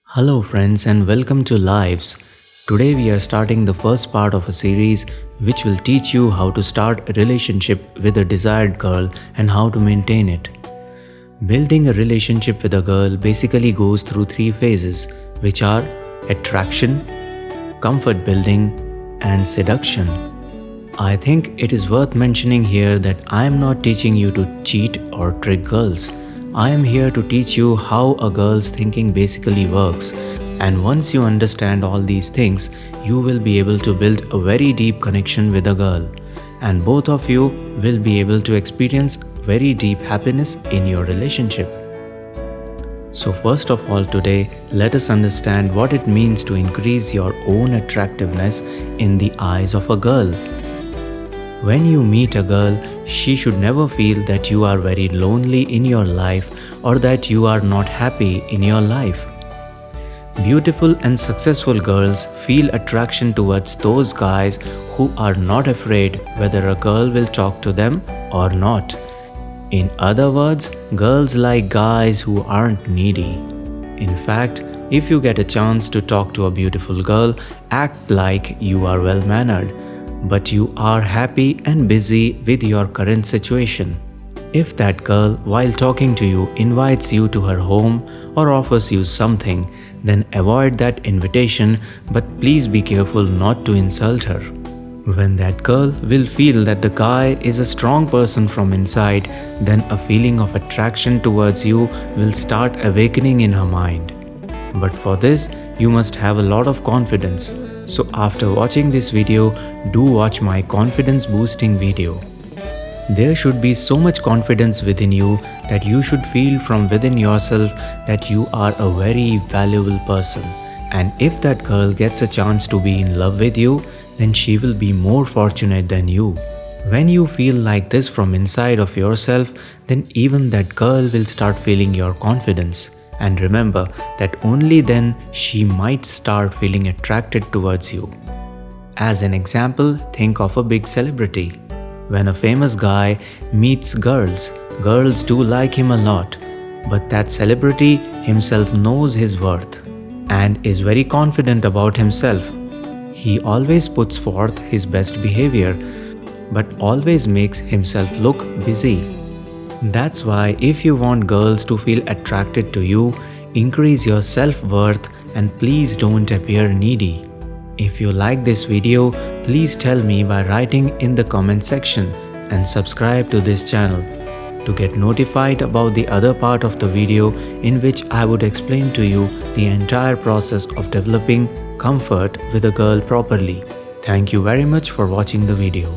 Hello friends and welcome to Lives. Today we are starting the first part of a series which will teach you how to start a relationship with a desired girl and how to maintain it. Building a relationship with a girl basically goes through three phases, which are attraction, comfort building, and seduction. I think it is worth mentioning here that I am not teaching you to cheat or trick girls. I am here to teach you how a girl's thinking basically works. And once you understand all these things, you will be able to build a very deep connection with a girl. And both of you will be able to experience very deep happiness in your relationship. So first of all today, let us understand what it means to increase your own attractiveness in the eyes of a girl. When you meet a girl, she should never feel that you are very lonely in your life or that you are not happy in your life. Beautiful and successful girls feel attraction towards those guys who are not afraid whether a girl will talk to them or not. In other words, girls like guys who aren't needy. In fact, if you get a chance to talk to a beautiful girl, act like you are well-mannered, but you are happy and busy with your current situation. If that girl, while talking to you, invites you to her home or offers you something, then avoid that invitation, but please be careful not to insult her. When that girl will feel that the guy is a strong person from inside, then a feeling of attraction towards you will start awakening in her mind. But for this, you must have a lot of confidence. So after watching this video, do watch my confidence boosting video. There should be so much confidence within you that you should feel from within yourself that you are a very valuable person. And if that girl gets a chance to be in love with you, then she will be more fortunate than you. When you feel like this from inside of yourself, then even that girl will start feeling your confidence. And remember that only then she might start feeling attracted towards you. As an example, think of a big celebrity. When a famous guy meets girls, girls do like him a lot. But that celebrity himself knows his worth and is very confident about himself. He always puts forth his best behavior, but always makes himself look busy. That's why if you want girls to feel attracted to you, increase your self-worth and please don't appear needy. If you like this video, please tell me by writing in the comment section and subscribe to this channel to get notified about the other part of the video in which I would explain to you the entire process of developing comfort with a girl properly. Thank you very much for watching the video.